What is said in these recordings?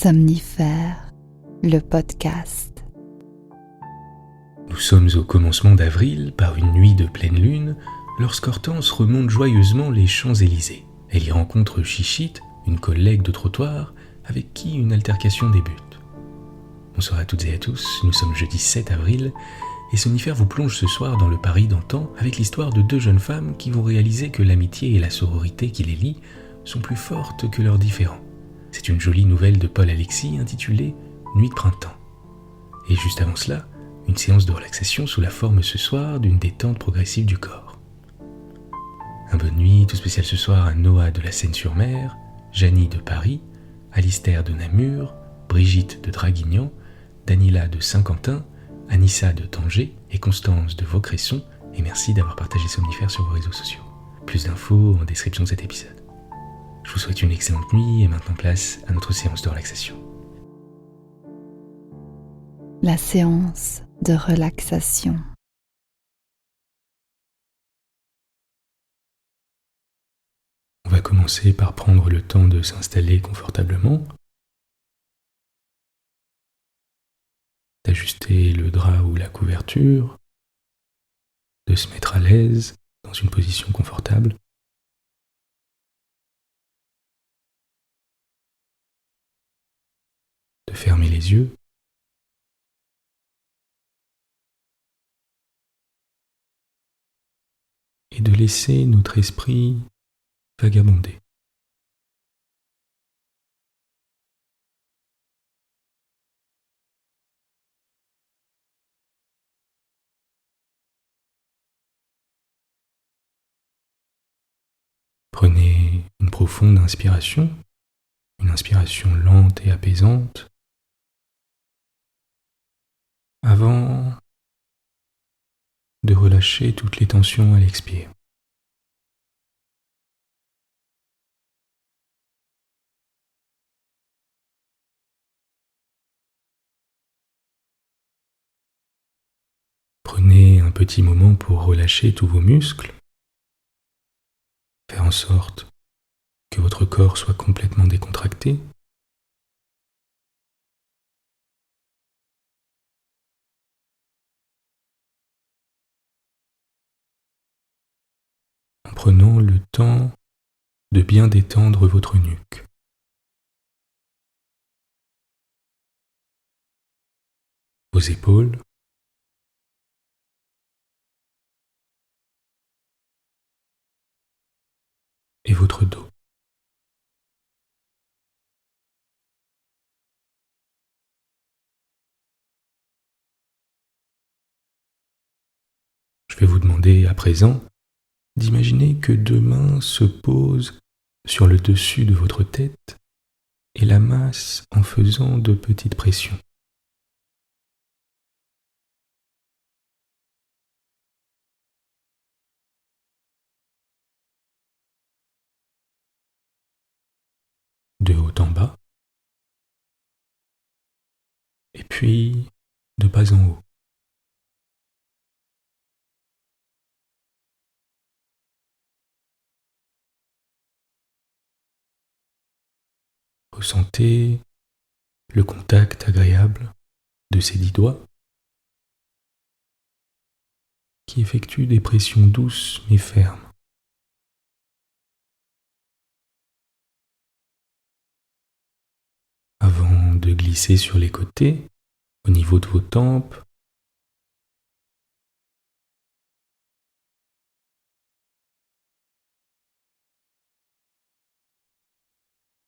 Somnifère, le podcast. Nous sommes au commencement d'avril, par une nuit de pleine lune, lorsqu'Hortense remonte joyeusement les Champs-Élysées. Elle y rencontre Chichite, une collègue de trottoir, avec qui une altercation débute. Bonsoir à toutes et à tous, nous sommes jeudi 7 avril, et Somnifère vous plonge ce soir dans le Paris d'antan avec l'histoire de deux jeunes femmes qui vont réaliser que l'amitié et la sororité qui les lient sont plus fortes que leurs différends. C'est une jolie nouvelle de Paul Alexis intitulée « Nuit de printemps ». Et juste avant cela, une séance de relaxation sous la forme ce soir d'une détente progressive du corps. Un bonne nuit tout spécial ce soir à Noah de la Seine-sur-Mer, Janie de Paris, Alistair de Namur, Brigitte de Draguignan, Danila de Saint-Quentin, Anissa de Tanger et Constance de Vaucresson, et merci d'avoir partagé Somnifère sur vos réseaux sociaux. Plus d'infos en description de cet épisode. Je vous souhaite une excellente nuit et maintenant place à notre séance de relaxation. La séance de relaxation. On va commencer par prendre le temps de s'installer confortablement, d'ajuster le drap ou la couverture, de se mettre à l'aise dans une position confortable. De fermer les yeux. Et de laisser notre esprit vagabonder. Prenez une profonde inspiration, une inspiration lente et apaisante, avant de relâcher toutes les tensions à l'expire. Prenez un petit moment pour relâcher tous vos muscles, faire en sorte que votre corps soit complètement décontracté. En prenant le temps de bien détendre votre nuque. Vos épaules, et votre dos. Je vais vous demander à présent d'imaginer que deux mains se posent sur le dessus de votre tête et la massent en faisant de petites pressions. De haut en bas, et puis de bas en haut. Ressentez le contact agréable de ces 10 doigts qui effectuent des pressions douces mais fermes. Avant de glisser sur les côtés, au niveau de vos tempes,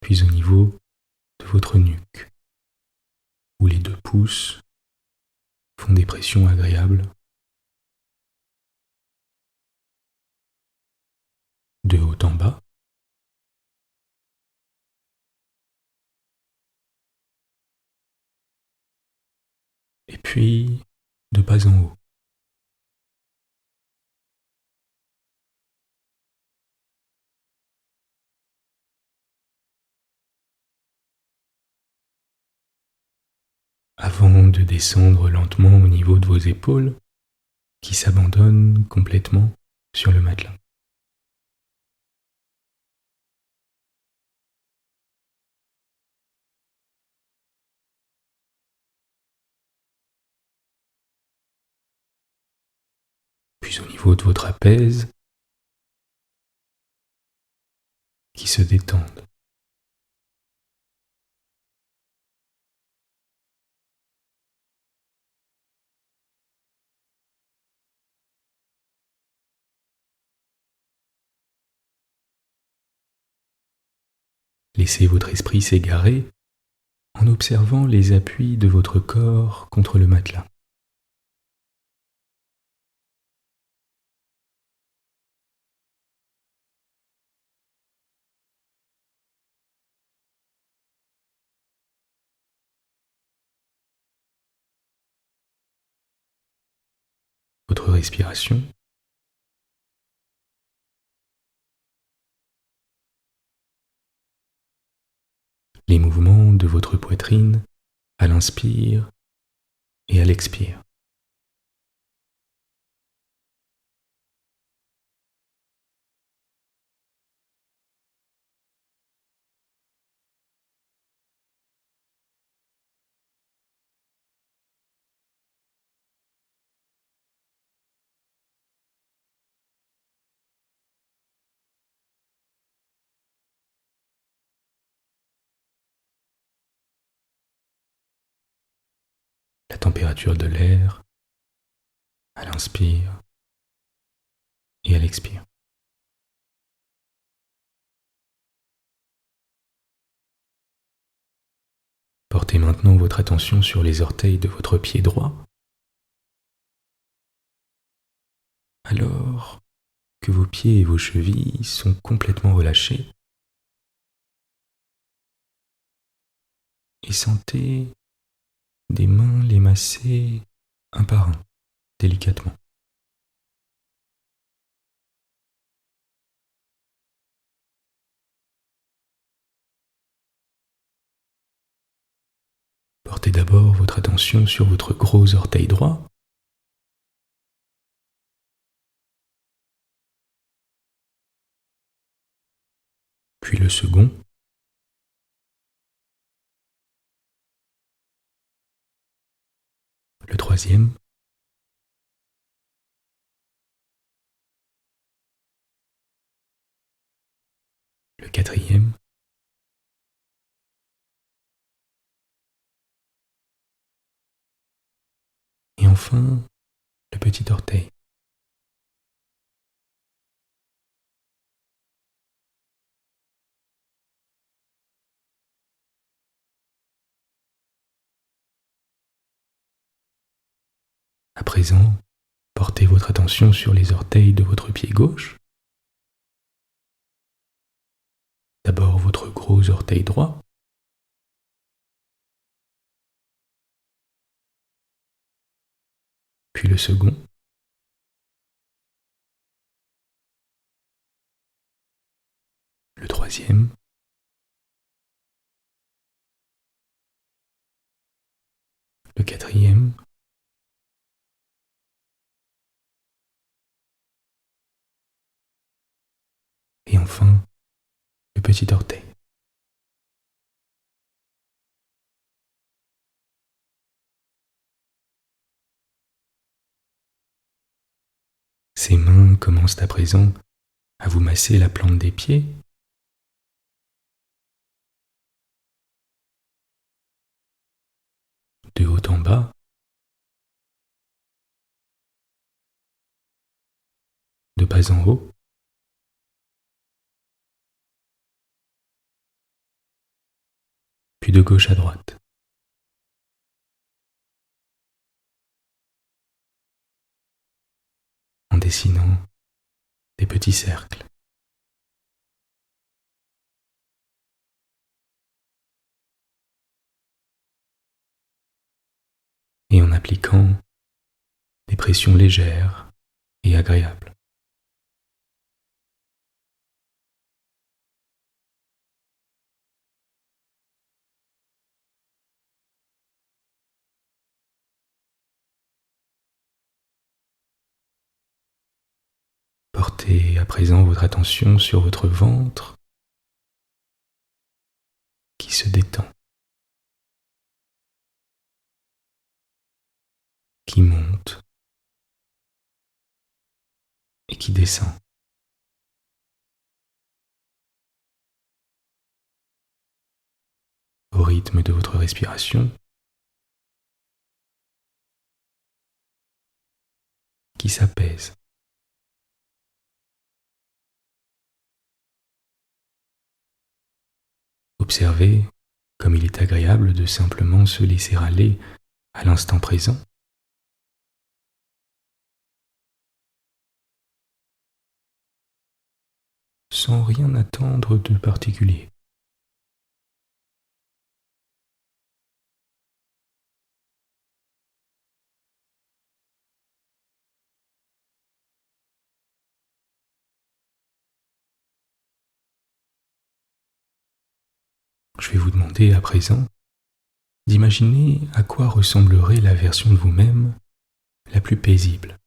puis au niveau de votre nuque, où les deux pouces font des pressions agréables. De haut en bas, et puis de bas en haut. Avant de descendre lentement au niveau de vos épaules, qui s'abandonnent complètement sur le matelas. puis au niveau de votre trapèze, qui se détendent. Laissez votre esprit s'égarer en observant les appuis de votre corps contre le matelas. Votre respiration, les mouvements de votre poitrine à l'inspire et à l'expire. La température de l'air à l'inspire et à l'expire. Portez maintenant votre attention sur les orteils de votre pied droit, alors que vos pieds et vos chevilles sont complètement relâchés, et sentez des mains les masser un par un, délicatement. Portez d'abord votre attention sur votre gros orteil droit, puis le second, le troisième, le quatrième, et enfin le petit orteil. À présent, portez votre attention sur les orteils de votre pied gauche. D'abord votre gros orteil droit, puis le second, le troisième, le quatrième, et enfin le petit orteil. Ces mains commencent à présent à vous masser la plante des pieds, de haut en bas, de bas en haut, puis de gauche à droite. En dessinant des petits cercles. Et en appliquant des pressions légères et agréables. Portez à présent votre attention sur votre ventre qui se détend, qui monte qui descend. Au rythme de votre respiration, qui s'apaise. Observez comme il est agréable de simplement se laisser aller à l'instant présent, sans rien attendre de particulier. Je vais vous demander à présent d'imaginer à quoi ressemblerait la version de vous-même la plus paisible.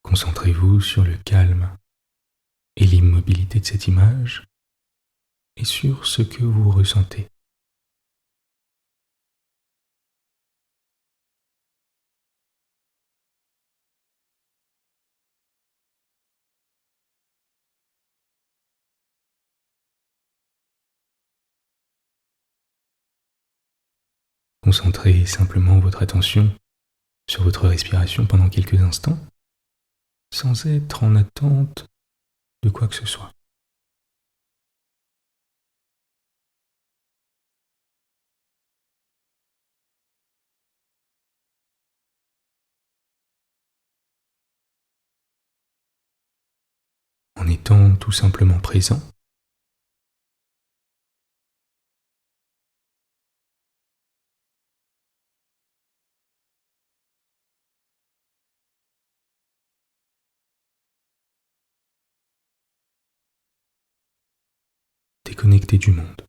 Concentrez-vous sur le calme et l'immobilité de cette image et sur ce que vous ressentez. Concentrez simplement votre attention sur votre respiration pendant quelques instants, sans être en attente de quoi que ce soit. En étant tout simplement présent, déconnecté du monde.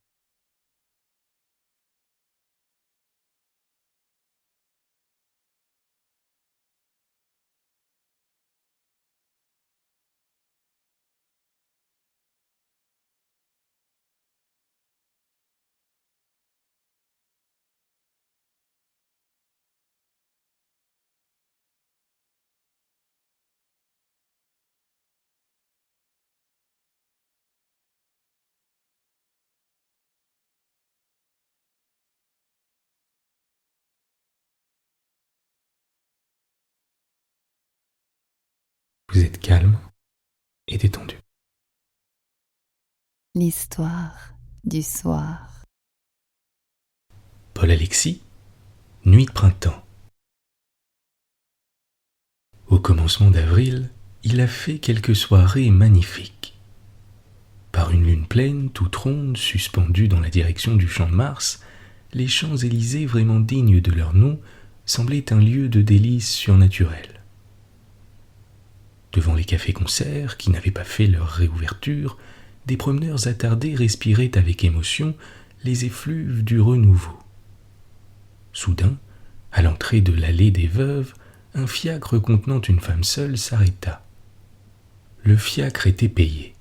Vous êtes calme et détendu. L'histoire du soir. Paul Alexis, Nuit de printemps. Au commencement d'avril, il a fait quelques soirées magnifiques. Par une lune pleine, toute ronde, suspendue dans la direction du champ de Mars, les Champs-Élysées, vraiment dignes de leur nom, semblaient un lieu de délices surnaturel. Devant les cafés-concerts, qui n'avaient pas fait leur réouverture, des promeneurs attardés respiraient avec émotion les effluves du renouveau. Soudain, à l'entrée de l'allée des Veuves, un fiacre contenant une femme seule s'arrêta. Le fiacre était payé.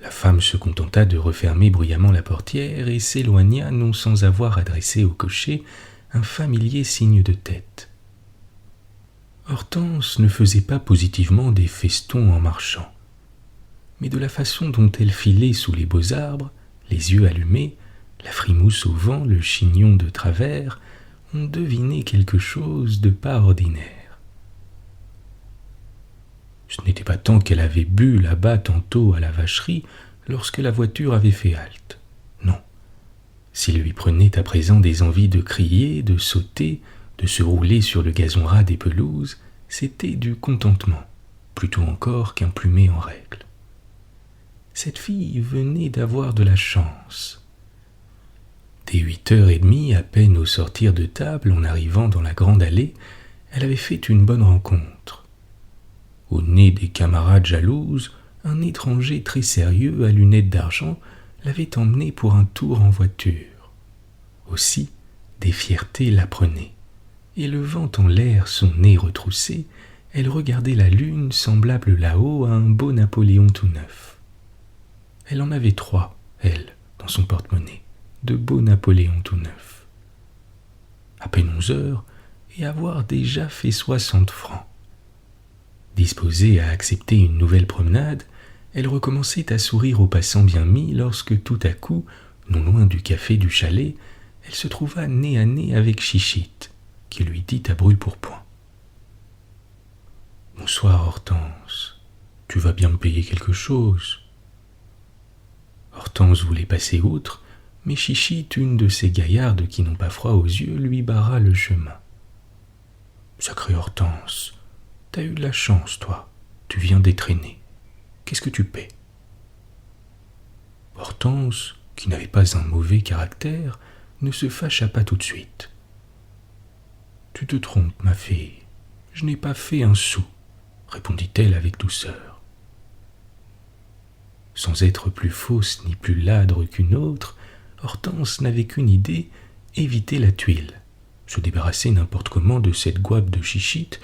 La femme se contenta de refermer bruyamment la portière et s'éloigna non sans avoir adressé au cocher un familier signe de tête. Hortense ne faisait pas positivement des festons en marchant, mais de la façon dont elle filait sous les beaux arbres, les yeux allumés, la frimousse au vent, le chignon de travers, on devinait quelque chose de pas ordinaire. Ce n'était pas tant qu'elle avait bu là-bas tantôt à la vacherie lorsque la voiture avait fait halte. Non. S'il lui prenait à présent des envies de crier, de sauter, de se rouler sur le gazon ras des pelouses, c'était du contentement, plutôt encore qu'un plumet en règle. Cette fille venait d'avoir de la chance. Dès 8h30, à peine au sortir de table, en arrivant dans la grande allée, elle avait fait une bonne rencontre. Au nez des camarades jalouses, un étranger très sérieux à lunettes d'argent l'avait emmenée pour un tour en voiture. Aussi, des fiertés la prenaient. Élevant en l'air son nez retroussé, elle regardait la lune semblable là-haut à un beau Napoléon tout neuf. Elle en avait 3, elle, dans son porte-monnaie, de beaux Napoléons tout neufs. À peine 11 heures, et avoir déjà fait 60 francs. Disposée à accepter une nouvelle promenade, elle recommençait à sourire aux passants bien mis lorsque tout à coup, non loin du café du chalet, elle se trouva nez à nez avec Chichite, qui lui dit à brûle-pourpoint. « Bonsoir Hortense, tu vas bien me payer quelque chose ?» Hortense voulait passer outre, mais Chichite, une de ces gaillardes qui n'ont pas froid aux yeux, lui barra le chemin. « Sacrée Hortense, t'as eu de la chance, toi, tu viens d'étraîner. Qu'est-ce que tu paies ?» Hortense, qui n'avait pas un mauvais caractère, ne se fâcha pas tout de suite. « Tu te trompes, ma fille, je n'ai pas fait un sou, » répondit-elle avec douceur. Sans être plus fausse ni plus ladre qu'une autre, Hortense n'avait qu'une idée, éviter la tuile, se débarrasser n'importe comment de cette gouape de Chichite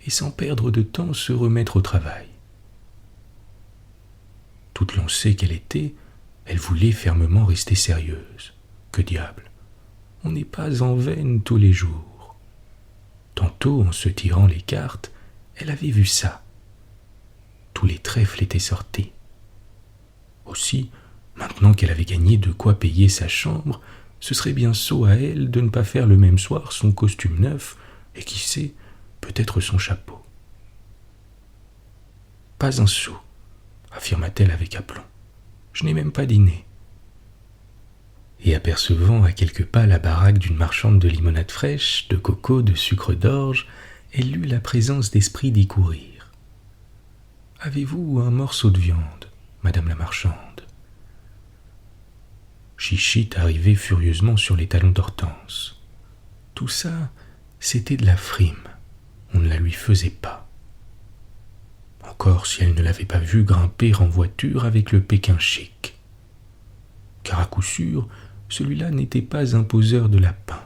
et sans perdre de temps se remettre au travail. Toute lancée qu'elle était, elle voulait fermement rester sérieuse. Que diable, on n'est pas en veine tous les jours. Tantôt, en se tirant les cartes, elle avait vu ça. Tous les trèfles étaient sortis. Aussi, maintenant qu'elle avait gagné de quoi payer sa chambre, ce serait bien sot à elle de ne pas faire le même soir son costume neuf et qui sait, peut-être son chapeau. « Pas un sou, » affirma-t-elle avec aplomb. « Je n'ai même pas dîné. » Et apercevant à quelques pas la baraque d'une marchande de limonade fraîche, de coco, de sucre d'orge, elle eut la présence d'esprit d'y courir. « Avez-vous un morceau de viande, madame la marchande ?» Chichite arrivait furieusement sur les talons d'Hortense. Tout ça, c'était de la frime. On ne la lui faisait pas. Encore si elle ne l'avait pas vu grimper en voiture avec le Pékin chic. Car à coup sûr, celui-là n'était pas un poseur de lapin.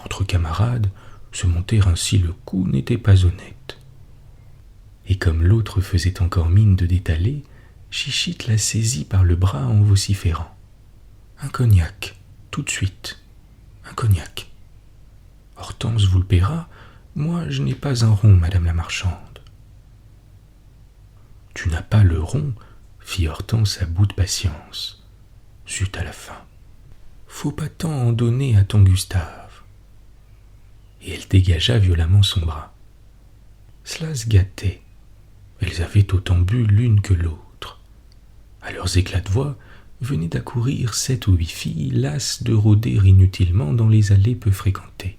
Entre camarades, se monter ainsi le coup n'était pas honnête. Et comme l'autre faisait encore mine de détaler, Chichite la saisit par le bras en vociférant. « Un cognac, tout de suite, un cognac. Hortense vous le paiera, moi je n'ai pas un rond, madame la marchande. » « Tu n'as pas le rond ?» fit Hortense à bout de patience. Zut à la fin. « Faut pas tant en donner à ton Gustave. » Et elle dégagea violemment son bras. Cela se gâtait. Elles avaient autant bu l'une que l'autre. À leurs éclats de voix, venaient d'accourir 7 ou 8 filles, lasses de rôder inutilement dans les allées peu fréquentées.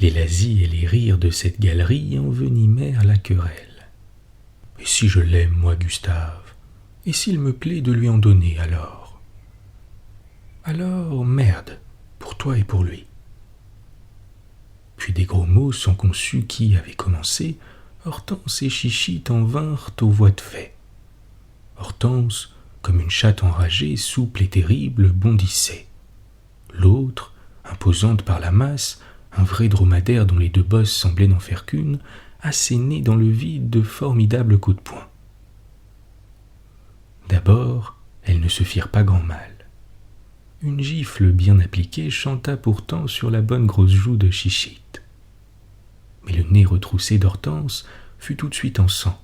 Les lasis et les rires de cette galerie envenimèrent la querelle. « Et si je l'aime, moi, Gustave? Et s'il me plaît de lui en donner, alors ?»« Alors, merde, pour toi et pour lui. » Puis des gros mots sans qu'on sût qui avait commencé, Hortense et Chichite en vinrent aux voies de fait. Hortense, comme une chatte enragée, souple et terrible, bondissait. L'autre, imposante par la masse, un vrai dromadaire dont les 2 bosses semblaient n'en faire qu'une, assénait dans le vide de formidables coups de poing. D'abord, elles ne se firent pas grand mal. Une gifle bien appliquée chanta pourtant sur la bonne grosse joue de Chichite. Mais le nez retroussé d'Hortense fut tout de suite en sang.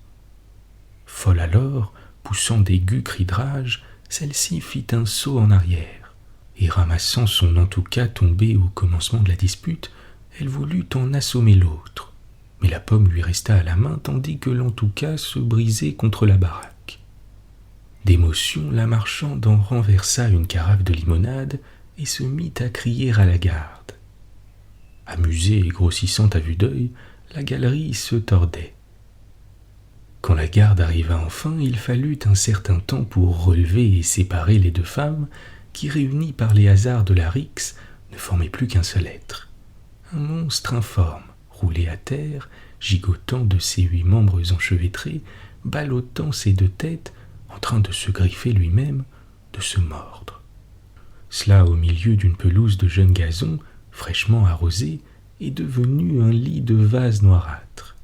Folle alors, poussant d'aigus cris de rage, celle-ci fit un saut en arrière, et ramassant son en-tout-cas tombé au commencement de la dispute, elle voulut en assommer l'autre, mais la pomme lui resta à la main tandis que l'en-tout-cas se brisait contre la baraque. D'émotion, la marchande en renversa une carafe de limonade et se mit à crier à la garde. Amusée et grossissante à vue d'œil, la galerie se tordait. Quand la garde arriva enfin, il fallut un certain temps pour relever et séparer les 2 femmes qui, réunies par les hasards de la rixe, ne formaient plus qu'un seul être. Un monstre informe, roulé à terre, gigotant de ses 8 membres enchevêtrés, ballottant ses 2 têtes, en train de se griffer lui-même, de se mordre. Cela au milieu d'une pelouse de jeunes gazons, fraîchement arrosée, est devenu un lit de vase noirâtre.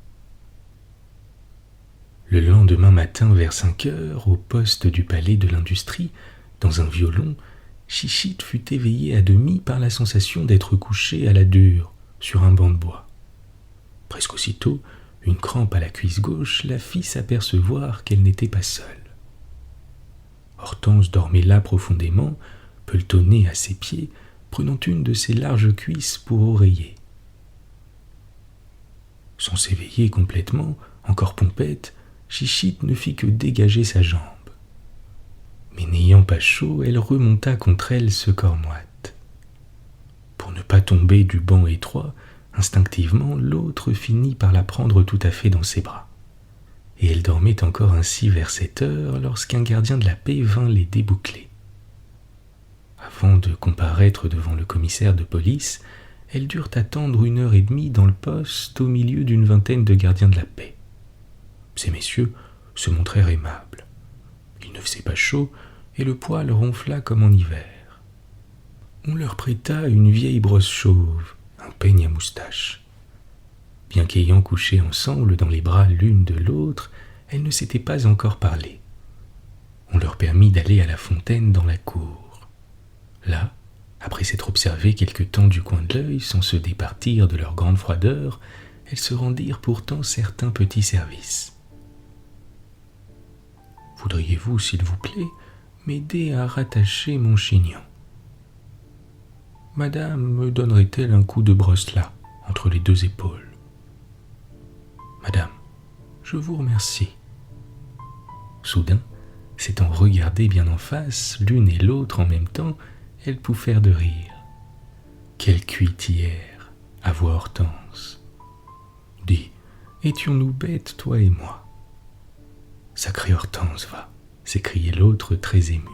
Le lendemain matin vers 5 heures, au poste du palais de l'Industrie, dans un violon, Chichite fut éveillée à demi par la sensation d'être couchée à la dure sur un banc de bois. Presque aussitôt, une crampe à la cuisse gauche la fit s'apercevoir qu'elle n'était pas seule. Hortense dormait là profondément, pelletonnée à ses pieds, prenant une de ses larges cuisses pour oreiller. Sans s'éveiller complètement, encore pompette, Chichite ne fit que dégager sa jambe. Mais n'ayant pas chaud, elle remonta contre elle ce corps moite. Pour ne pas tomber du banc étroit, instinctivement, l'autre finit par la prendre tout à fait dans ses bras. Et elle dormait encore ainsi vers 7 heures lorsqu'un gardien de la paix vint les déboucler. Avant de comparaître devant le commissaire de police, elles durent attendre 1 heure et demie dans le poste au milieu d'une vingtaine de gardiens de la paix. Ces messieurs se montrèrent aimables. Il ne faisait pas chaud et le poêle ronfla comme en hiver. On leur prêta une vieille brosse chauve, un peigne à moustache. Bien qu'ayant couché ensemble dans les bras l'une de l'autre, elles ne s'étaient pas encore parlé. On leur permit d'aller à la fontaine dans la cour. Là, après s'être observées quelque temps du coin de l'œil sans se départir de leur grande froideur, elles se rendirent pourtant certains petits services. « Voudriez-vous, s'il vous plaît, m'aider à rattacher mon chignon ? Madame me donnerait-elle un coup de brosse là, entre les 2 épaules ? Madame, je vous remercie. » Soudain, s'étant regardées bien en face, l'une et l'autre en même temps, elles pouffèrent de rire. Quelle cuitière, avoua Hortense. Dis, étions-nous bêtes, toi et moi ? Sacrée Hortense, va, s'écriait l'autre très ému.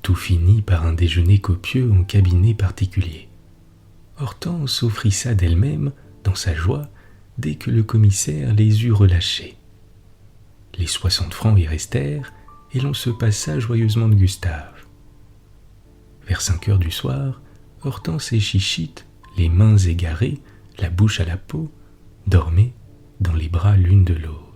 Tout finit par un déjeuner copieux en cabinet particulier. Hortense offrit ça d'elle-même, dans sa joie, dès que le commissaire les eut relâchés. Les 60 francs y restèrent, et l'on se passa joyeusement de Gustave. Vers 5 heures du soir, Hortense et Chichite, les mains égarées, la bouche à la peau, dormaient dans les bras l'une de l'autre.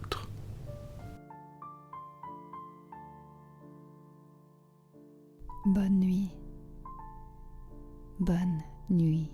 Bonne nuit. Bonne nuit.